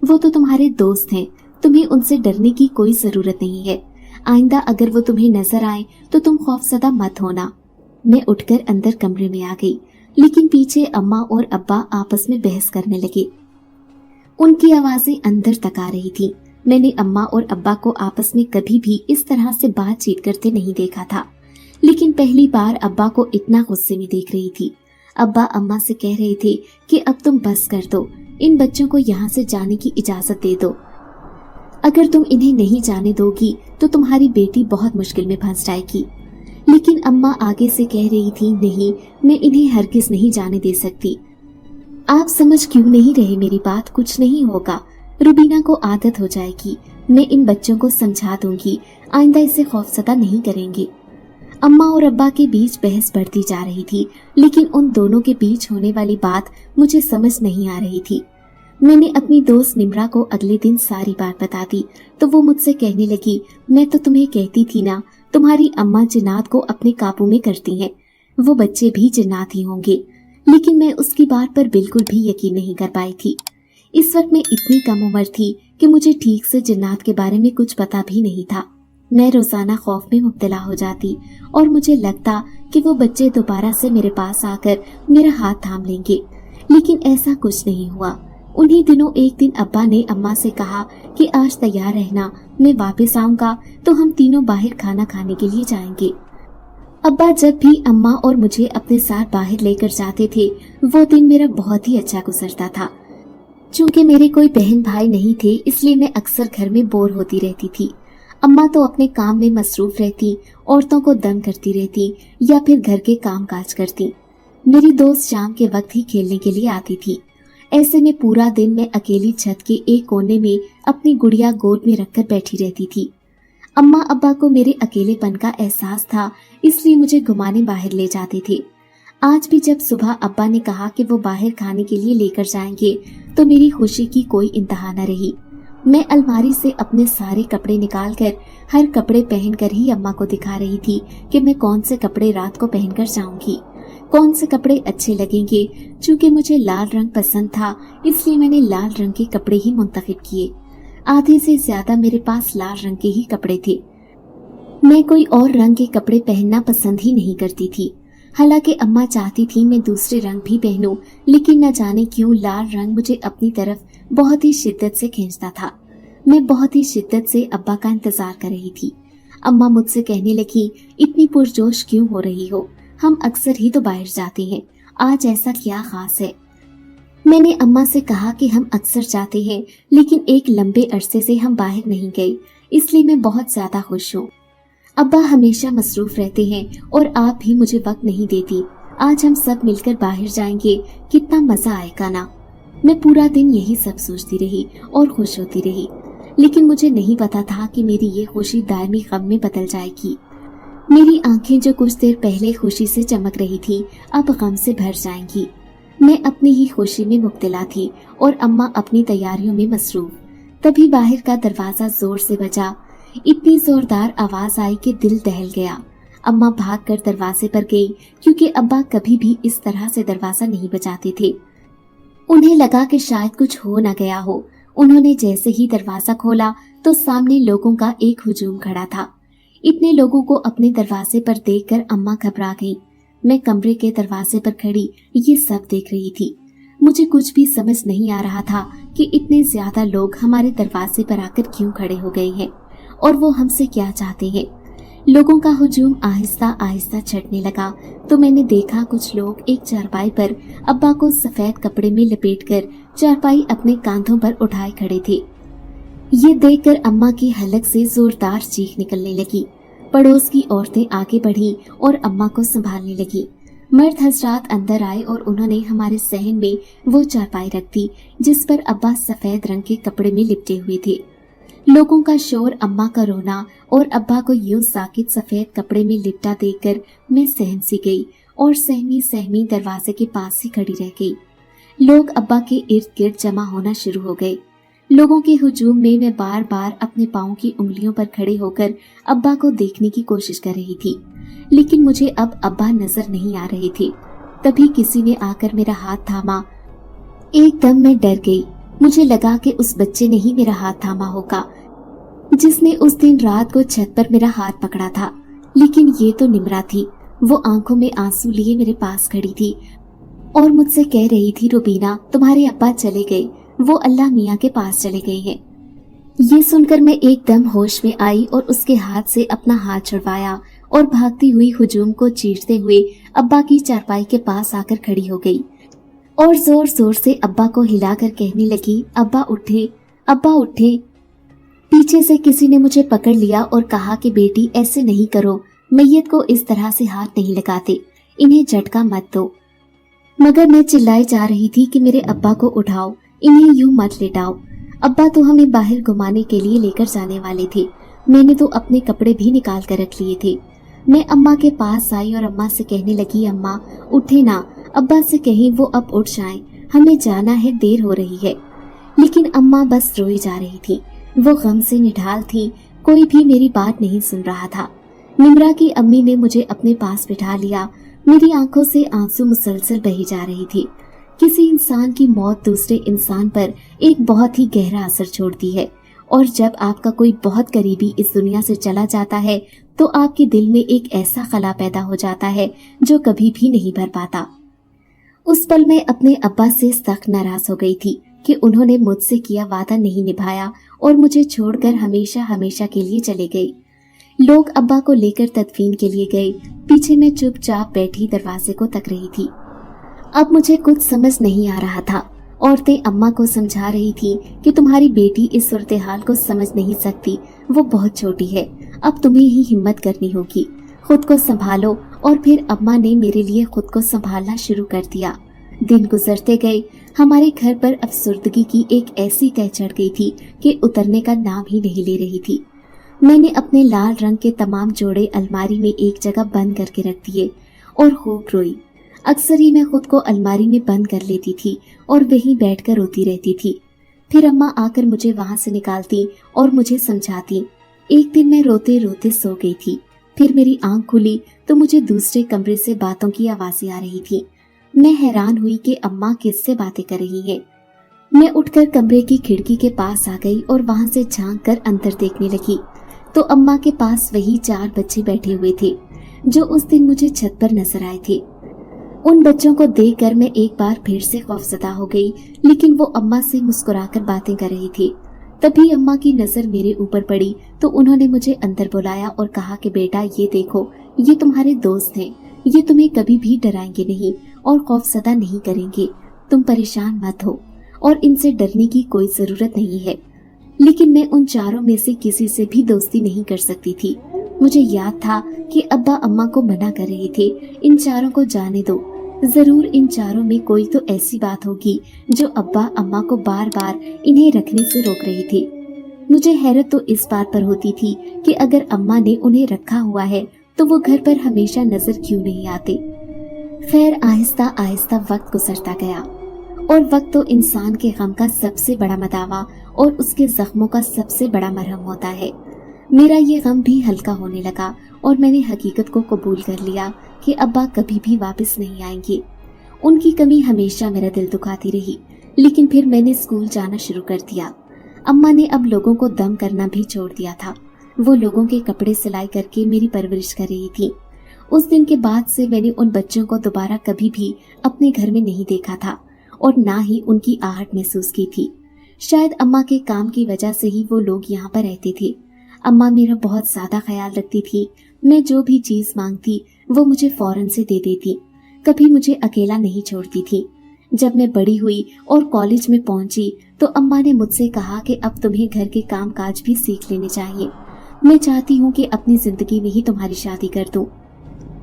वो तो तुम्हारे दोस्त हैं, तुम्हें उनसे डरने की कोई जरूरत नहीं है। आइंदा अगर वो तुम्हें नजर आए तो तुम खौफसदा मत होना। मैं उठकर अंदर कमरे में आ गई, लेकिन पीछे अम्मा और अब्बा आपस में बहस करने लगे। उनकी आवाजें अंदर तक आ रही थी। मैंने अम्मा और अब्बा को आपस में कभी भी इस तरह से बातचीत करते नहीं देखा था, लेकिन पहली बार अब्बा को इतना गुस्से में देख रही थी। अब्बा अम्मा से कह रहे थे कि अब तुम बस कर दो, इन बच्चों को यहाँ से जाने की इजाजत दे दो। अगर तुम इन्हें नहीं जाने दोगी तो तुम्हारी बेटी बहुत मुश्किल में फंस जाएगी। लेकिन अम्मा आगे से कह रही थी, नहीं, मैं इन्हें हरगिज नहीं जाने दे सकती। आप समझ क्यों नहीं रहे मेरी बात? कुछ नहीं होगा, रुबीना को आदत हो जाएगी। मैं इन बच्चों को समझा दूंगी, आइंदा इसे खौफसदा नहीं करेंगे। अम्मा और अब्बा के बीच बहस बढ़ती जा रही थी, लेकिन उन दोनों के बीच होने वाली बात मुझे समझ नहीं आ रही थी। मैंने अपनी दोस्त निम्रा को अगले दिन सारी बात बता दी तो वो मुझसे कहने लगी, मैं तो तुम्हें कहती थी ना, तुम्हारी अम्मा जिन्नात को अपने काबू में करती हैं, वो बच्चे भी जिन्नात ही होंगे। लेकिन मैं उसकी बात पर बिल्कुल भी यकीन नहीं कर पाई थी। इस वक्त मैं इतनी कम उम्र थी कि मुझे ठीक से जिन्नात के बारे में कुछ पता भी नहीं था। मैं रोजाना खौफ में मुब्तला हो जाती और मुझे लगता कि वो बच्चे दोबारा से मेरे पास आकर मेरा हाथ थाम लेंगे, लेकिन ऐसा कुछ नहीं हुआ। उन्हीं दिनों एक दिन अब्बा ने अम्मा से कहा कि आज तैयार रहना, मैं वापस आऊंगा तो हम तीनों बाहर खाना खाने के लिए जाएंगे। अब्बा जब भी अम्मा और मुझे अपने साथ बाहर लेकर जाते थे, वो दिन मेरा बहुत ही अच्छा गुजरता था। चूँकि मेरे कोई बहन भाई नहीं थे, इसलिए मैं अक्सर घर में बोर होती रहती थी। अम्मा तो अपने काम में मसरूफ रहती, औरतों को दम करती रहती या फिर घर के काम काज करती। मेरी दोस्त शाम के वक्त ही खेलने के लिए आती थी। ऐसे में पूरा दिन मैं अकेली छत के एक कोने में अपनी गुड़िया गोद में रखकर बैठी रहती थी। अम्मा अब्बा को मेरे अकेलेपन का एहसास था, इसलिए मुझे घुमाने बाहर ले जाते थे। आज भी जब सुबह अब्बा ने कहा कि वो बाहर खाने के लिए लेकर जाएंगे तो मेरी खुशी की कोई इंतहा न रही। मैं अलमारी से अपने सारे कपड़े निकालकर हर कपड़े पहनकर ही अम्मा को दिखा रही थी कि मैं कौन से कपड़े रात को पहनकर जाऊंगी, कौन से कपड़े अच्छे लगेंगे। चूँकि मुझे लाल रंग पसंद था, इसलिए मैंने लाल रंग के कपड़े ही मुंतखब किए। आधे से ज्यादा मेरे पास लाल रंग के ही कपड़े थे। मैं कोई और रंग के कपड़े पहनना पसंद ही नहीं करती थी। हालांकि अम्मा चाहती थी मैं दूसरे रंग भी पहनूं, लेकिन न जाने क्यों लाल रंग मुझे अपनी तरफ बहुत ही शिद्दत से खींचता था। मैं बहुत ही शिद्दत से अब्बा का इंतजार कर रही थी। अम्मा मुझसे कहने लगी, इतनी पुरजोश क्यों हो रही हो? हम अक्सर ही तो बाहर जाते हैं, आज ऐसा क्या खास है? मैंने अम्मा से कहा कि हम अक्सर जाते हैं, लेकिन एक लंबे अरसे से हम बाहर नहीं गए, इसलिए मैं बहुत ज्यादा खुश हूँ। अब्बा हमेशा मसरूफ रहते हैं और आप भी मुझे वक्त नहीं देती। आज हम सब मिलकर बाहर जाएंगे, कितना मजा आएगा ना। मैं पूरा दिन यही सब सोचती रही और खुश होती रही, लेकिन मुझे नहीं पता था कि मेरी ये खुशी दायमी गम में बदल जाएगी। मेरी आंखें जो कुछ देर पहले खुशी से चमक रही थी, अब गम से भर जाएंगी। मैं अपनी ही खुशी में मुब्तला थी और अम्मा अपनी तैयारियों में मसरूफ। तभी बाहर का दरवाजा जोर से बजा। इतनी जोरदार आवाज आई कि दिल दहल गया। अम्मा भागकर दरवाजे पर गई, क्योंकि अब्बा कभी भी इस तरह से दरवाजा नहीं बजाते थे। उन्हें लगा कि शायद कुछ हो न गया हो। उन्होंने जैसे ही दरवाजा खोला तो सामने लोगों का एक हुजूम खड़ा था। इतने लोगों को अपने दरवाजे पर देखकर अम्मा घबरा गईं। मैं कमरे के दरवाजे पर खड़ी ये सब देख रही थी। मुझे कुछ भी समझ नहीं आ रहा था कि इतने ज्यादा लोग हमारे दरवाजे पर आकर क्यों खड़े हो गए हैं और वो हमसे क्या चाहते हैं। लोगों का हुजूम आहिस्ता आहिस्ता छटने लगा तो मैंने देखा कुछ लोग एक चारपाई पर अब्बा को सफेद कपड़े में लपेटकर चारपाई अपने कांधों पर उठाए खड़े थे। ये देखकर अम्मा की हलक से जोरदार चीख निकलने लगी। पड़ोस की औरतें आगे बढ़ी और अम्मा को संभालने लगी। मर्द हजरात अंदर आए और उन्होंने हमारे सहन में वो चारपाई रख दी जिस पर अब्बा सफेद रंग के कपड़े में लिपटे हुए थे। लोगों का शोर, अम्मा का रोना और अब्बा को यूं साकित सफेद कपड़े में लिपटा देखकर मैं सहम सी गई और सहमी सहमी दरवाजे के पास ही खड़ी रह गई। लोग अब्बा के इर्द गिर्द जमा होना शुरू हो गए। लोगों के हुजूम में मैं बार बार अपने पाँव की उंगलियों पर खड़े होकर अब्बा को देखने की कोशिश कर रही थी, लेकिन मुझे अब अब्बा नजर नहीं आ रहे थे। तभी किसी ने आकर मेरा हाथ थामा। एकदम मैं डर गई। मुझे लगा कि उस बच्चे ने ही मेरा हाथ थामा होगा जिसने उस दिन रात को छत पर मेरा हाथ पकड़ा था, लेकिन ये तो निम्रा थी। वो आंखों में आंसू लिए मेरे पास खड़ी थी और मुझसे कह रही थी, रुबीना तुम्हारे अब्बा चले गए, वो अल्लाह मियाँ के पास चले गए हैं। ये सुनकर मैं एकदम होश में आई और उसके हाथ से अपना हाथ छुड़वाया और भागती हुई हुजूम को चीरते हुए अब्बा की चारपाई के पास आकर खड़ी हो गई और जोर जोर से अब्बा को हिलाकर कहने लगी, अब्बा उठे, अब्बा उठे। पीछे से किसी ने मुझे पकड़ लिया और कहा कि बेटी ऐसे नहीं करो, मैयत को इस तरह से हाथ नहीं लगाते, इन्हें झटका मत दो। मगर मैं चिल्लाई जा रही थी कि मेरे अब्बा को उठाओ, इन्हें यूं मत लेटाओ। अब्बा तो हमें बाहर घुमाने के लिए लेकर जाने वाले थे। मैंने तो अपने कपड़े भी निकाल कर रख लिए थे। मैं अम्मा के पास आई और अम्मा से कहने लगी, अम्मा उठे ना, अब्बा से कहीं वो अब उठ जाएं, हमें जाना है, देर हो रही है। लेकिन अम्मा बस रोई जा रही थी। वो गम से निढाल थी, कोई भी मेरी बात नहीं सुन रहा था। निम्रा की अम्मी ने मुझे अपने पास बिठा लिया। मेरी आंखों से आंसू मुसलसल बही जा रही थी। किसी इंसान की मौत दूसरे इंसान पर एक बहुत ही गहरा असर छोड़ती है, और जब आपका कोई बहुत करीबी इस दुनिया से चला जाता है तो आपके दिल में एक ऐसा खला पैदा हो जाता है जो कभी भी नहीं भर पाता। उस पल मैं अपने अब्बा से सख्त नाराज हो गई थी कि उन्होंने मुझसे किया वादा नहीं निभाया और मुझे छोड़कर हमेशा हमेशा के लिए चले गए। लोग अब्बा को लेकर तदफीन के लिए गए। पीछे मैं चुपचाप बैठी दरवाजे को तक रही थी। अब मुझे कुछ समझ नहीं आ रहा था। औरतें अम्मा को समझा रही थी कि तुम्हारी बेटी इस सूरत हाल को समझ नहीं सकती, वो बहुत छोटी है, अब तुम्हें ही हिम्मत करनी होगी, खुद को संभालो। और फिर अम्मा ने मेरे लिए खुद को संभालना शुरू कर दिया। दिन गुजरते गए। हमारे घर पर अफसुर्दगी की एक ऐसी तह चढ़ गई थी कि उतरने का नाम ही नहीं ले रही थी। मैंने अपने लाल रंग के तमाम जोड़े अलमारी में एक जगह बंद करके रख दिए और खूब रोई। अक्सर ही मैं खुद को अलमारी में बंद कर लेती थी और वहीं बैठकर रोती रहती थी। फिर अम्मा आकर मुझे वहां से निकालती और मुझे समझाती। एक दिन मैं रोते रोते सो गई थी। फिर मेरी आंख खुली तो मुझे दूसरे कमरे से बातों की आवाजें आ रही थी। मैं हैरान हुई कि अम्मा किससे बातें कर रही है। मैं उठकर कमरे की खिड़की के पास आ गई और वहां से झांक कर अंदर देखने लगी तो अम्मा के पास वही 4 बच्चे बैठे हुए थे जो उस दिन मुझे छत पर नजर आए थे। उन बच्चों को देखकर मैं एक बार फिर से खौफजदा हो गई, लेकिन वो अम्मा से मुस्कुराकर बातें कर रही थी। तभी अम्मा की नजर मेरे ऊपर पड़ी तो उन्होंने मुझे अंदर बुलाया और कहा कि बेटा ये देखो, ये तुम्हारे दोस्त हैं, ये तुम्हें कभी भी डराएंगे नहीं और खौफजदा नहीं करेंगे, तुम परेशान मत हो और इनसे डरने की कोई जरूरत नहीं है। लेकिन मैं उन चारों में से किसी से भी दोस्ती नहीं कर सकती थी। मुझे याद था कि अब्बा अम्मा को मना कर रहे थे, इन चारों को जाने दो, जरूर इन चारों में कोई तो ऐसी बात होगी जो अब्बा अम्मा को बार बार इन्हें रखने से रोक रही थी। मुझे हैरत तो इस बात पर होती थी कि अगर अम्मा ने उन्हें रखा हुआ है तो वो घर पर हमेशा नजर क्यों नहीं आते। खैर आहिस्ता आहिस्ता वक्त गुजरता गया और वक्त तो इंसान के गम का सबसे बड़ा मदावा और उसके जख्मों का सबसे बड़ा मरहम होता है। मेरा ये गम भी हल्का होने लगा और मैंने हकीकत को कबूल कर लिया कि अब्बा कभी भी वापस नहीं आएंगे। उनकी कमी हमेशा मेरा दिल दुखाती रही, लेकिन फिर मैंने स्कूल जाना शुरू कर दिया। अम्मा ने अब लोगों को दम करना भी छोड़ दिया था। वो लोगों के कपड़े सिलाई करके मेरी परवरिश कर रही थी। उस दिन के बाद से मैंने उन बच्चों को दोबारा कभी भी अपने घर में नहीं देखा था और ना ही उनकी आहट महसूस की थी। शायद अम्मा के काम की वजह से ही वो लोग यहाँ पर रहते थे। अम्मा मेरा बहुत ज्यादा ख्याल रखती थी। मैं जो भी चीज मांगती वो मुझे फौरन से दे देती, कभी मुझे अकेला नहीं छोड़ती थी। जब मैं बड़ी हुई और कॉलेज में पहुंची तो अम्मा ने मुझसे कहा कि अब तुम्हें घर के काम काज भी सीख लेने चाहिए। मैं चाहती हूँ कि अपनी जिंदगी में ही तुम्हारी शादी कर दूं।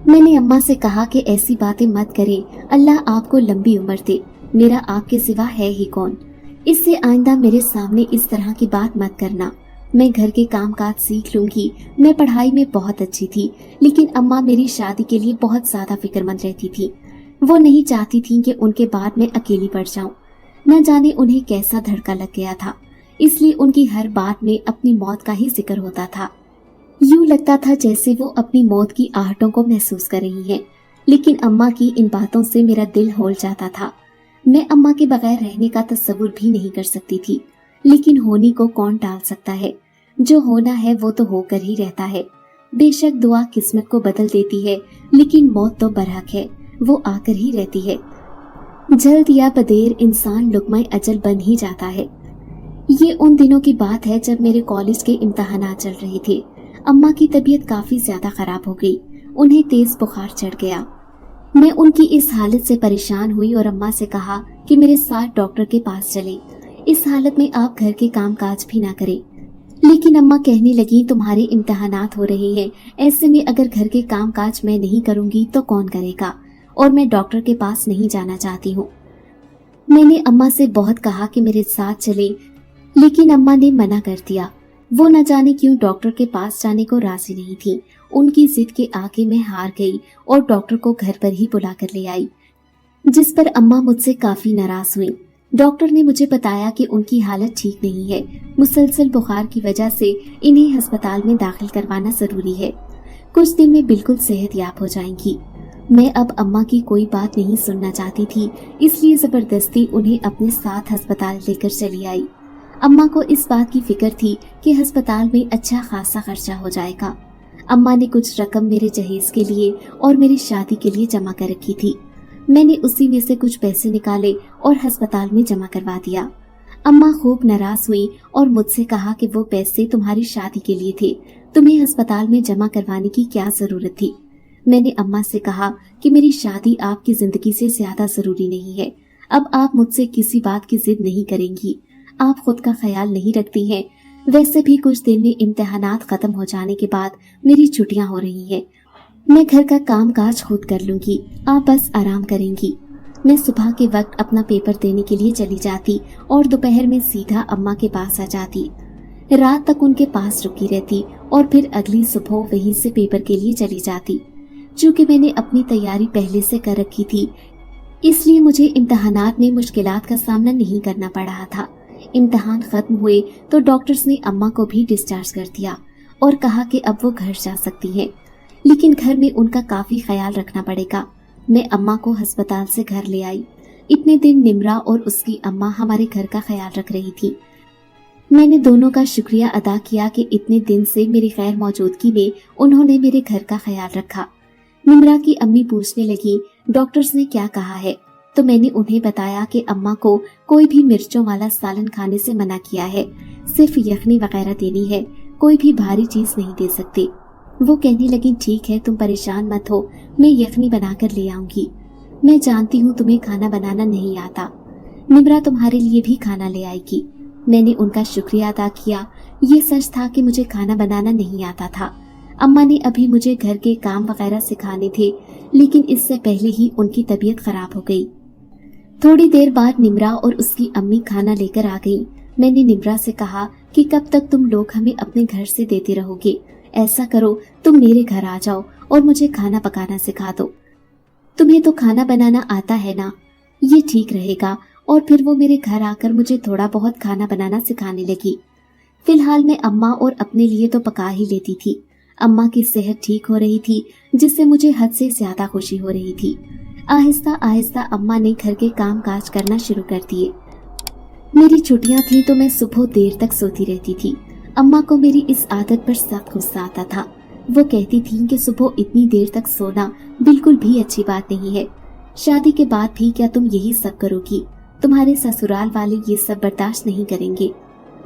मैंने अम्मा से कहा कि ऐसी बातें मत करें, अल्लाह आपको लंबी उम्र दे, मेरा आपके सिवा है ही कौन। इससे आइंदा मेरे सामने इस तरह की बात मत करना। मैं घर के काम काज सीख लूंगी। मैं पढ़ाई में बहुत अच्छी थी, लेकिन अम्मा मेरी शादी के लिए बहुत ज्यादा फिक्रमंद रहती थी। वो नहीं चाहती थी कि उनके बाद मैं अकेली पड़ जाऊं। न जाने उन्हें कैसा धड़का लग गया था, इसलिए उनकी हर बात में अपनी मौत का ही जिक्र होता था। यूं लगता था जैसे वो अपनी मौत की आहटों को महसूस कर रही हैं। लेकिन अम्मा की इन बातों से मेरा दिल हौल जाता था। मैं अम्मा के बगैर रहने का तस्वुर भी नहीं कर सकती थी, लेकिन होने को कौन टाल सकता है। जो होना है वो तो होकर ही रहता है। बेशक दुआ किस्मत को बदल देती है, लेकिन मौत तो बरहक है, वो आकर ही रहती है। जल्द या बदेर इंसान लुक़्मा अजल बन ही जाता है। ये उन दिनों की बात है जब मेरे कॉलेज के इम्तिहानात चल रहे थे। अम्मा की तबीयत काफी ज्यादा खराब हो गई, उन्हें तेज बुखार चढ़ गया। मैं उनकी इस हालत से परेशान हुई और अम्मा से कहा कि मेरे साथ डॉक्टर के पास चलें। इस हालत में आप घर के काम काज भी ना करें। लेकिन अम्मा कहने लगी तुम्हारे इम्तिहानात हो रहे हैं, ऐसे में अगर घर के काम काज मैं नहीं करूंगी तो कौन करेगा, और मैं डॉक्टर के पास नहीं जाना चाहती हूँ। मैंने अम्मा से बहुत कहा कि मेरे साथ चले, लेकिन अम्मा ने मना कर दिया। वो न जाने क्यों डॉक्टर के पास जाने को राजी नहीं थी। उनकी जिद के आगे मैं हार गई और डॉक्टर को घर पर ही बुला कर ले आई, जिस पर अम्मा मुझसे काफी नाराज हुई। डॉक्टर ने मुझे बताया कि उनकी हालत ठीक नहीं है, मुसलसल बुखार की वजह से इन्हें अस्पताल में दाखिल करवाना जरूरी है। कुछ दिन में बिल्कुल सेहतयाब हो जाएंगी। मैं अब अम्मा की कोई बात नहीं सुनना चाहती थी, इसलिए जबरदस्ती उन्हें अपने साथ अस्पताल लेकर चली आई। अम्मा को इस बात की फिक्र थी कि अस्पताल में अच्छा खासा खर्चा हो जाएगा। अम्मा ने कुछ रकम मेरे जहेज के लिए और मेरी शादी के लिए जमा कर रखी थी। मैंने उसी में से कुछ पैसे निकाले और अस्पताल में जमा करवा दिया। अम्मा खूब नाराज हुई और मुझसे कहा कि वो पैसे तुम्हारी शादी के लिए थे, तुम्हें अस्पताल में जमा करवाने की क्या जरूरत थी। मैंने अम्मा से कहा कि मेरी शादी आपकी जिंदगी से ज्यादा जरूरी नहीं है। अब आप मुझसे किसी बात की जिद नहीं करेंगी। आप खुद का ख्याल नहीं रखती हैं। वैसे भी कुछ दिन में इम्तिहानात खत्म हो जाने के बाद मेरी छुट्टियां हो रही हैं। मैं घर का काम काज खुद कर लूंगी, आप बस आराम करेंगी। मैं सुबह के वक्त अपना पेपर देने के लिए चली जाती और दोपहर में सीधा अम्मा के पास आ जाती। रात तक उनके पास रुकी रहती और फिर अगली सुबह वहीं से पेपर के लिए चली जाती। चूँकि मैंने अपनी तैयारी पहले से कर रखी थी, इसलिए मुझे इम्तिहानात में मुश्किलात का सामना नहीं करना पड़ रहा था। इम्तिहान खत्म हुए तो डॉक्टर्स ने अम्मा को भी डिस्चार्ज कर दिया और कहा कि अब वो घर जा सकती हैं, लेकिन घर में उनका काफी ख्याल रखना पड़ेगा। मैं अम्मा को अस्पताल से घर ले आई। इतने दिन निम्रा और उसकी अम्मा हमारे घर का ख्याल रख रही थी। मैंने दोनों का शुक्रिया अदा किया कि इतने दिन से मेरी गैर मौजूदगी में उन्होंने मेरे घर का ख्याल रखा। निम्रा की अम्मी पूछने लगी डॉक्टर्स ने क्या कहा है, तो मैंने उन्हें बताया कि अम्मा को कोई भी मिर्चों वाला सालन खाने से मना किया है। सिर्फ यखनी वगैरह देनी है, कोई भी भारी चीज नहीं दे सकते। वो कहने लगी ठीक है, तुम परेशान मत हो, मैं यखनी बनाकर ले आऊंगी। मैं जानती हूँ तुम्हें खाना बनाना नहीं आता, निम्रा तुम्हारे लिए भी खाना ले आएगी। मैंने उनका शुक्रिया अदा किया। ये सच था कि मुझे खाना बनाना नहीं आता था। अम्मा ने अभी मुझे घर के काम वगैरह सिखाने थे, लेकिन इससे पहले ही उनकी तबीयत खराब हो गई। थोड़ी देर बाद निम्रा और उसकी अम्मी खाना लेकर आ गई। मैंने निम्रा से कहा कि कब तक तुम लोग हमें अपने घर से देते रहोगे, ऐसा करो तुम मेरे घर आ जाओ और मुझे खाना पकाना सिखा दो। तुम्हें तो खाना बनाना आता है ना, ये ठीक रहेगा। और फिर वो मेरे घर आकर मुझे थोड़ा बहुत खाना बनाना सिखाने लगी। फिलहाल मैं अम्मा और अपने लिए तो पका ही लेती थी। अम्मा की सेहत ठीक हो रही थी, जिससे मुझे हद से ज्यादा खुशी हो रही थी। आहिस्ता आहिस्ता अम्मा ने घर के काम काज करना शुरू कर दिए। मेरी छुट्टियां थी तो मैं सुबह देर तक सोती रहती थी। अम्मा को मेरी इस आदत पर सख्त गुस्सा आता था। वो कहती थी कि सुबह इतनी देर तक सोना बिल्कुल भी अच्छी बात नहीं है। शादी के बाद भी क्या तुम यही सब करोगी? तुम्हारे ससुराल वाले ये सब बर्दाश्त नहीं करेंगे।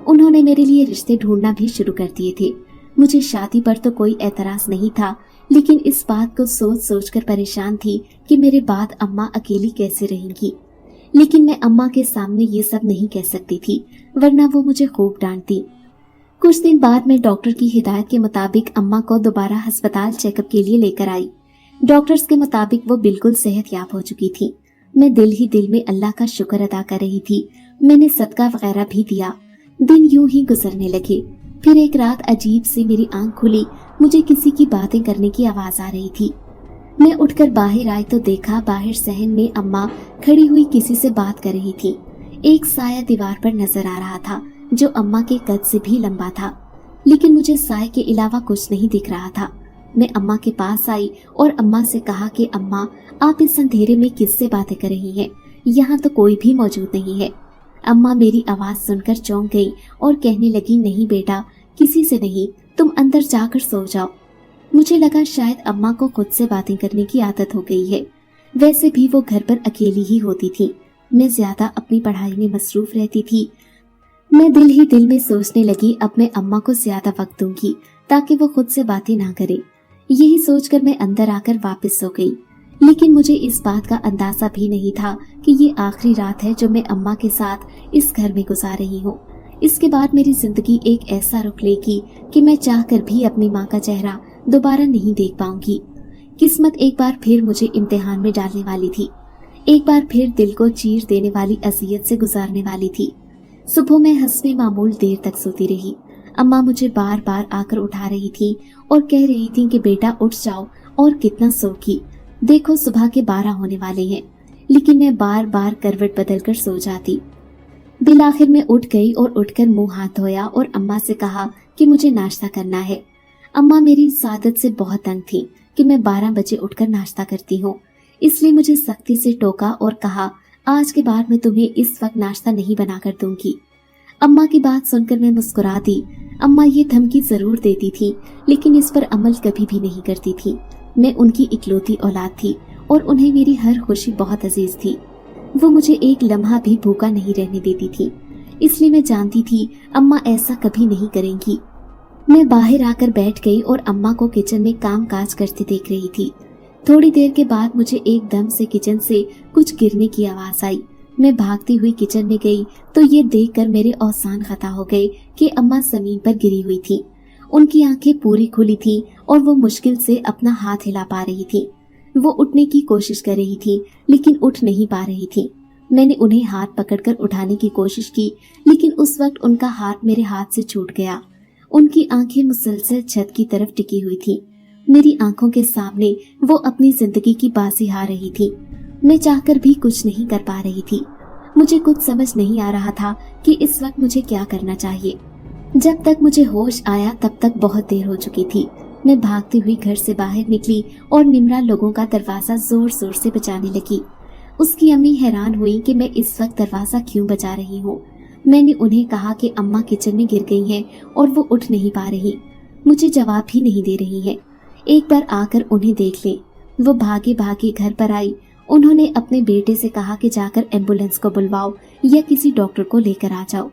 उन्होंने मेरे लिए रिश्ते ढूंढना भी शुरू कर दिए थे। मुझे शादी पर तो कोई एतराज नहीं था, लेकिन इस बात को सोच सोच कर परेशान थी कि मेरे बाद अम्मा अकेली कैसे रहेंगी। लेकिन मैं अम्मा के सामने ये सब नहीं कह सकती थी, वरना वो मुझे खूब डांटती। कुछ दिन बाद मैं डॉक्टर की हिदायत के मुताबिक अम्मा को दोबारा अस्पताल चेकअप के लिए लेकर आई। डॉक्टर्स के मुताबिक वो बिल्कुल सेहतयाब हो चुकी थी। मैं दिल ही दिल में अल्लाह का शुक्र अदा कर रही थी। मैंने सदका वगैरह भी दिया। दिन यूं ही गुजरने लगे। फिर एक रात अजीब से मेरी आंख खुली। मुझे किसी की बातें करने की आवाज आ रही थी। मैं उठकर बाहर आई तो देखा बाहर सहन में अम्मा खड़ी हुई किसी से बात कर रही थी। एक साया दीवार पर नजर आ रहा था, जो अम्मा के कद से भी लंबा था, लेकिन मुझे साए के अलावा कुछ नहीं दिख रहा था। मैं अम्मा के पास आई और अम्मा से कहा कि अम्मा, आप इस अंधेरे में किससे बातें कर रही हैं? यहाँ तो कोई भी मौजूद नहीं है। अम्मा मेरी आवाज सुनकर चौंक गई और कहने लगी, नहीं बेटा, किसी से नहीं, तुम अंदर जाकर सो जाओ। मुझे लगा शायद अम्मा को खुद से बातें करने की आदत हो गई है। वैसे भी वो घर पर अकेली ही होती थी। मैं ज्यादा अपनी पढ़ाई में मसरूफ रहती थी। मैं दिल ही दिल में सोचने लगी, अब मैं अम्मा को ज्यादा वक्त दूंगी ताकि वो खुद से बातें ना करे। यही सोचकर मैं अंदर आकर वापस सो गई। लेकिन मुझे इस बात का अंदाजा भी नहीं था कि ये आखिरी रात है जो मैं अम्मा के साथ इस घर में गुजार रही हूँ। इसके बाद मेरी जिंदगी एक ऐसा रुख लेगी कि मैं चाहकर भी अपनी माँ का चेहरा दोबारा नहीं देख पाऊंगी। किस्मत एक बार फिर मुझे इम्तिहान में डालने वाली थी। एक बार फिर दिल को चीर देने वाली अजियत से गुजारने वाली थी। सुबह मैं हस्बे मामूल देर तक सोती रही। अम्मा मुझे बार बार आकर उठा रही थी और कह रही थी कि बेटा उठ जाओ, और कितना सोगी, देखो सुबह के 12 होने वाले हैं। लेकिन मैं बार बार करवट बदलकर सो जाती। बिल आखिर में उठ गई और उठकर मुंह हाथ धोया और अम्मा से कहा कि मुझे नाश्ता करना है। अम्मा मेरी इस आदत से बहुत तंग थी कि मैं 12 बजे उठकर नाश्ता करती हूँ, इसलिए मुझे सख्ती से टोका और कहा, आज के बाद मैं तुम्हें इस वक्त नाश्ता नहीं बनाकर दूंगी। अम्मा की बात सुनकर मैं मुस्कुरा दी। अम्मा ये धमकी जरूर देती थी, लेकिन इस पर अमल कभी भी नहीं करती थी। मैं उनकी इकलौती औलाद थी और उन्हें मेरी हर खुशी बहुत अजीज थी। वो मुझे एक लम्हा भी भूखा नहीं रहने देती थी, इसलिए मैं जानती थी अम्मा ऐसा कभी नहीं करेंगी। मैं बाहर आकर बैठ गई और अम्मा को किचन में काम काज करते देख रही थी। थोड़ी देर के बाद मुझे एकदम से किचन से कुछ गिरने की आवाज आई। मैं भागती हुई किचन में गई तो ये देखकर मेरे औसान खता हो गए कि अम्मा जमीन पर गिरी हुई थी। उनकी आंखें पूरी खुली थी और वो मुश्किल से अपना हाथ हिला पा रही थी। वो उठने की कोशिश कर रही थी, लेकिन उठ नहीं पा रही थी। मैंने उन्हें हाथ पकड़कर उठाने की कोशिश की, लेकिन उस वक्त उनका हाथ मेरे हाथ से छूट गया। उनकी आंखें मुसलसल छत की तरफ टिकी हुई थी। मेरी आंखों के सामने वो अपनी जिंदगी की बाजी हार रही थी। मैं चाहकर भी कुछ नहीं कर पा रही थी। मुझे कुछ समझ नहीं आ रहा था कि इस वक्त मुझे क्या करना चाहिए। जब तक मुझे होश आया तब तक बहुत देर हो चुकी थी। मैं भागती हुई घर से बाहर निकली और निम्रा लोगों का दरवाजा जोर जोर से बजाने लगी। उसकी अम्मी हैरान हुई कि मैं इस वक्त दरवाजा क्यों बजा रही हूँ। मैंने उन्हें कहा कि अम्मा किचन में गिर गई हैं और वो उठ नहीं पा रही। मुझे जवाब भी नहीं दे रही है। एक बार आकर उन्हें देख लें। वो भागे भागे घर पर आई। उन्होंने अपने बेटे से कहा कि जाकर एम्बुलेंस को बुलवाओ या किसी डॉक्टर को लेकर आ जाओ।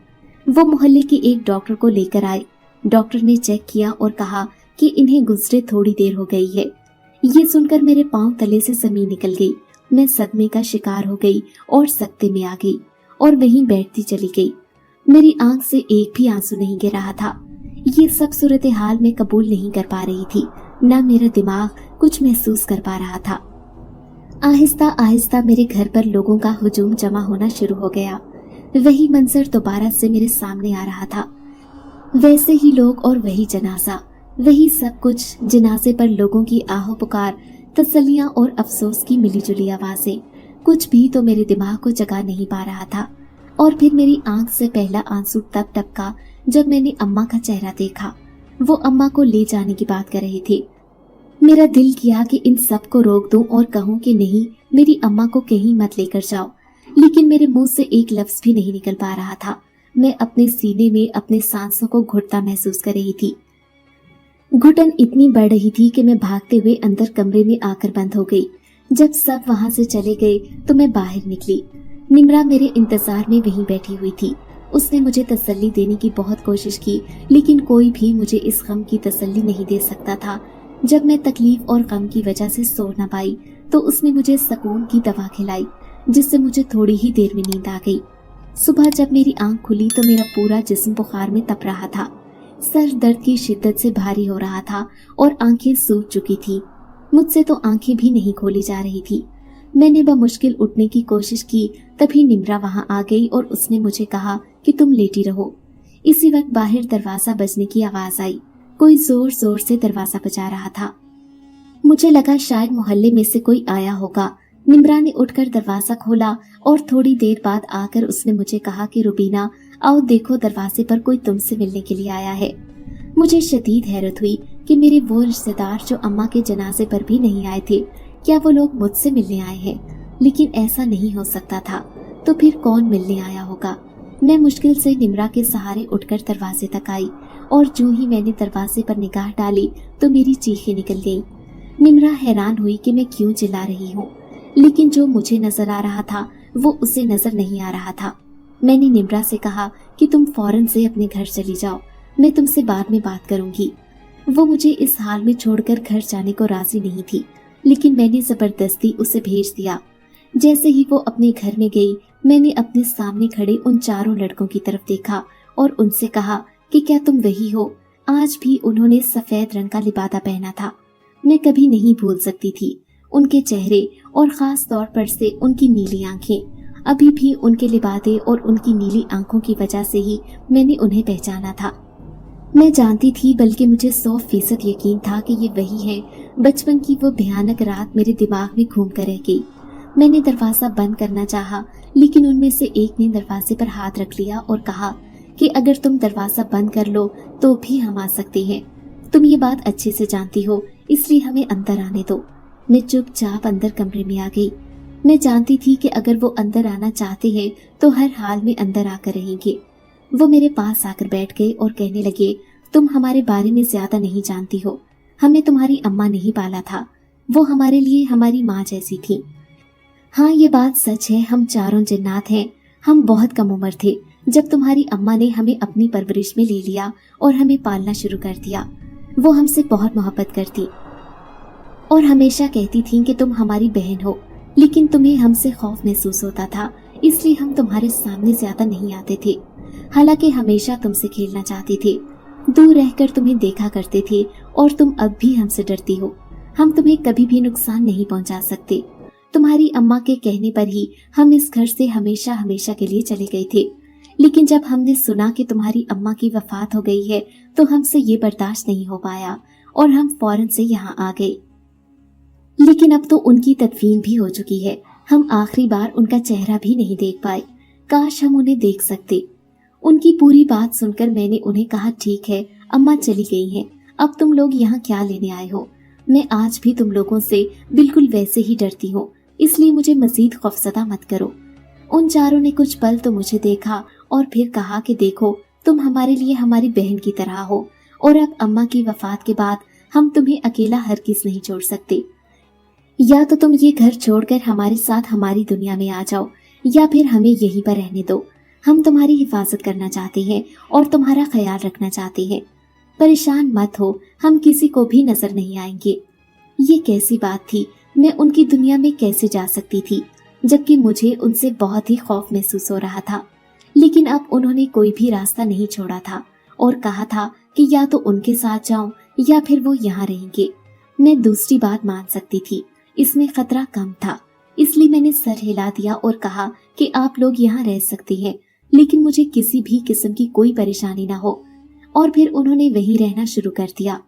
वो मोहल्ले के एक डॉक्टर को लेकर आए। डॉक्टर ने चेक किया और कहा कि इन्हें गुजरे थोड़ी देर हो गई है। ये सुनकर मेरे पांव तले से जमीन निकल गई। मैं सदमे का शिकार हो गई और सकते में आ गई और वहीं बैठती चली गई। मेरी आंख से एक भी आंसू नहीं गिर रहा था। ये सब सूरत हाल मैं कबूल नहीं कर पा रही थी, न मेरा दिमाग कुछ महसूस कर पा रहा था। आहिस्ता आहिस्ता मेरे घर पर लोगों का हुजूम जमा होना शुरू हो गया। वही मंजर दोबारा से मेरे सामने आ रहा था, वैसे ही लोग और वही जनाजा, वही सब कुछ। जनाजे पर लोगों की आहो पुकार, तसल्लियां और अफसोस की मिलीजुली आवाजें, कुछ भी तो मेरे दिमाग को जगा नहीं पा रहा था। और फिर मेरी आंख से पहला आंसू तब टपका जब मैंने अम्मा का चेहरा देखा। वो अम्मा को ले जाने की बात कर रही थी। मेरा दिल किया कि इन सब को रोक दूं और कहूं कि नहीं, मेरी अम्मा को कहीं मत लेकर जाओ, लेकिन मेरे मुंह से एक लफ्ज भी नहीं निकल पा रहा था। मैं अपने सीने में अपने सांसों को घुटता महसूस कर रही थी। घुटन इतनी बढ़ रही थी कि मैं भागते हुए अंदर कमरे में आकर बंद हो गई। जब सब वहां से चले गए तो मैं बाहर निकली। निम्रा मेरे इंतजार में वहीं बैठी हुई थी। उसने मुझे तसल्ली देने की बहुत कोशिश की, लेकिन कोई भी मुझे इस गम की तसल्ली नहीं दे सकता था। जब मैं तकलीफ और गम की वजह से सो न पाई तो उसने मुझे सुकून की दवा खिलाई, जिससे मुझे थोड़ी ही देर में नींद आ गई। सुबह जब मेरी आंख खुली तो मेरा पूरा जिस्म बुखार में तप रहा था। सर दर्द की शिद्दत से भारी हो रहा था और आंखें सूज चुकी थी। मुझसे तो आंखें भी नहीं खोली जा रही थी। मैंने बमुश्किल उठने की कोशिश की, तभी निम्रा वहां आ गई और उसने मुझे कहा कि तुम लेटी रहो। इसी वक्त बाहर दरवाजा बजने की आवाज आई। कोई जोर जोर से दरवाजा बजा रहा था। मुझे लगा शायद मोहल्ले में से कोई आया होगा। निम्रा ने उठकर दरवाजा खोला और थोड़ी देर बाद आकर उसने मुझे कहा कि रुबीना, आओ देखो, दरवाजे पर कोई तुमसे मिलने के लिए आया है। मुझे शदीद हैरत हुई कि मेरे वो रिश्तेदार जो अम्मा के जनाजे पर भी नहीं आए थे, क्या वो लोग मुझसे मिलने आए हैं? लेकिन ऐसा नहीं हो सकता था। तो फिर कौन मिलने आया होगा? मैं मुश्किल से निम्रा के सहारे उठकर दरवाजे तक आई और जो ही मैंने दरवाजे पर निगाह डाली तो मेरी चीखें निकल गईं। निम्रा हैरान हुई कि मैं क्यों चिल्ला रही हूँ, लेकिन जो मुझे नजर आ रहा था वो उसे नजर नहीं आ रहा था। मैंने निम्रा से कहा कि तुम फौरन से अपने घर चली जाओ, मैं तुमसे बाद में बात करूंगी। वो मुझे इस हाल में छोड़कर घर जाने को राजी नहीं थी, लेकिन मैंने जबरदस्ती उसे भेज दिया। जैसे ही वो अपने घर में गई, मैंने अपने सामने खड़े उन चारों लड़कों की तरफ देखा और उनसे कहा कि क्या तुम वही हो? आज भी उन्होंने सफेद रंग का लिबादा पहना था। मैं कभी नहीं भूल सकती थी उनके चेहरे और खास तौर पर से उनकी नीली आंखें। अभी भी उनके लिबादे और उनकी नीली आंखों की वजह से ही मैंने उन्हें पहचाना था। मैं जानती थी, बल्कि मुझे 100% यकीन था कि ये वही है। बचपन की वो भयानक रात मेरे दिमाग में घूम कर रह गई। मैंने दरवाजा बंद करना चाहा, लेकिन उनमें से एक ने दरवाजे पर हाथ रख लिया और कहा कि अगर तुम दरवाजा बंद कर लो तो भी हम आ सकते हैं। तुम ये बात अच्छे से जानती हो, इसलिए हमें अंदर आने दो। मैं चुपचाप अंदर कमरे में आ गई। मैं जानती थी कि अगर वो अंदर आना चाहते हैं तो हर हाल में अंदर आकर रहेंगे। वो मेरे पास आकर बैठ गए और कहने लगे, तुम हमारे बारे में ज्यादा नहीं जानती हो। हमें तुम्हारी अम्मा नहीं पाला था, वो हमारे लिए हमारी माँ जैसी थी। हाँ, ये बात सच है, हम चारों जिन्नात हैं। हम बहुत कम उम्र थे जब तुम्हारी अम्मा ने हमें अपनी परवरिश में ले लिया और हमें पालना शुरू कर दिया। वो हमसे बहुत मोहब्बत करती और हमेशा कहती थी कि तुम हमारी बहन हो, लेकिन तुम्हें हमसे खौफ महसूस होता था, इसलिए हम तुम्हारे सामने ज्यादा नहीं आते थे। हालांकि हमेशा तुमसे खेलना चाहते थे, दूर रहकर तुम्हें देखा करते थे और तुम अब भी हमसे डरती हो। हम तुम्हें कभी भी नुकसान नहीं पहुंचा सकते। तुम्हारी अम्मा के कहने पर ही हम इस घर से हमेशा हमेशा के लिए चले गए थे, लेकिन जब हमने सुना कि तुम्हारी अम्मा की वफात हो गई है तो हमसे ये बर्दाश्त नहीं हो पाया और हम फौरन से यहाँ आ गए। लेकिन अब तो उनकी तदफीन भी हो चुकी है। हम आखिरी बार उनका चेहरा भी नहीं देख पाए। काश हम उन्हें देख सकते। उनकी पूरी बात सुनकर मैंने उन्हें कहा, ठीक है, अम्मा चली गई हैं, अब तुम लोग यहाँ क्या लेने आए हो? मैं आज भी तुम लोगों से बिल्कुल वैसे ही डरती हूँ, इसलिए मुझे मजीद खौफजदा मत करो। उन चारों ने कुछ पल तो मुझे देखा और फिर कहा कि देखो, तुम हमारे लिए हमारी बहन की तरह हो और अब अम्मा की वफात के बाद हम तुम्हें अकेला हरगिज़ नहीं छोड़ सकते। या तो तुम ये घर छोड़कर हमारे साथ हमारी दुनिया में आ जाओ, या फिर हमें यहीं पर रहने दो। हम तुम्हारी हिफाजत करना चाहते हैं और तुम्हारा ख्याल रखना चाहते हैं। परेशान मत हो, हम किसी को भी नजर नहीं आएंगे। ये कैसी बात थी, मैं उनकी दुनिया में कैसे जा सकती थी, जबकि मुझे उनसे बहुत ही खौफ महसूस हो रहा था। लेकिन अब उन्होंने कोई भी रास्ता नहीं छोड़ा था और कहा था कि या तो उनके साथ जाऊं या फिर वो यहाँ रहेंगे। मैं दूसरी बात मान सकती थी, इसमें खतरा कम था, इसलिए मैंने सर हिला दिया और कहा कि आप लोग यहाँ रह सकते हैं, लेकिन मुझे किसी भी किस्म की कोई परेशानी ना हो। और फिर उन्होंने वहीं रहना शुरू कर दिया।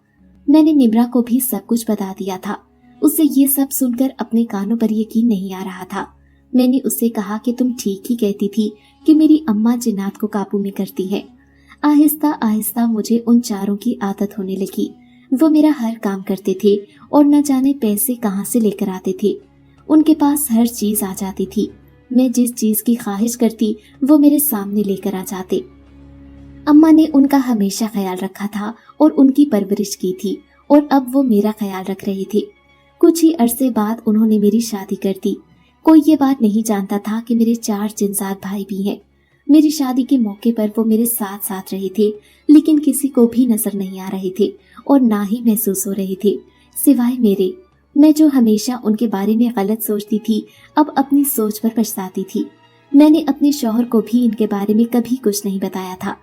मैंने निम्रा को भी सब कुछ बता दिया था। उसे ये सब सुनकर अपने कानों पर यकीन नहीं आ रहा था। मैंने उससे कहा कि तुम ठीक ही कहती थी कि मेरी अम्मा जिन्नात को काबू में करती है। आहिस्ता आहिस्ता मुझे उन चारों की आदत होने लगी। वो मेरा हर काम करते थे और न जाने पैसे कहाँ से लेकर आते थे। उनके पास हर चीज आ जाती थी। मैं जिस चीज की ख्वाहिश करती वो मेरे सामने लेकर आ जाते। अम्मा ने उनका हमेशा ख्याल रखा था और उनकी परवरिश की थी, और अब वो मेरा ख्याल रख रहे थे। कुछ ही अरसे बाद उन्होंने मेरी शादी कर दी। कोई ये बात नहीं जानता था कि मेरे 4 जिनजात भाई भी हैं। मेरी शादी के मौके पर वो मेरे साथ साथ रहे थे, लेकिन किसी को भी नजर नहीं आ रहे थे और ना ही महसूस हो रहे थे, सिवाय मेरे। मैं जो हमेशा उनके बारे में गलत सोचती थी, अब अपनी सोच पर पछताती थी। मैंने अपने शौहर को भी इनके बारे में कभी कुछ नहीं बताया था।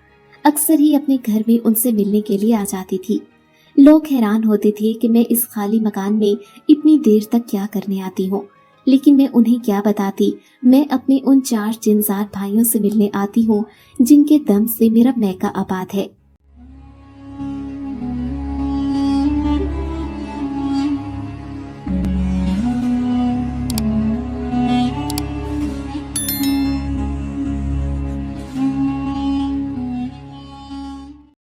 अक्सर ही अपने घर में उनसे मिलने के लिए आ जाती थी। लोग हैरान होते थे कि मैं इस खाली मकान में इतनी देर तक क्या करने आती हूँ, लेकिन मैं उन्हें क्या बताती। मैं अपने उन 4 जिनजात भाइयों से मिलने आती हूँ जिनके दम से मेरा मैका आबाद है।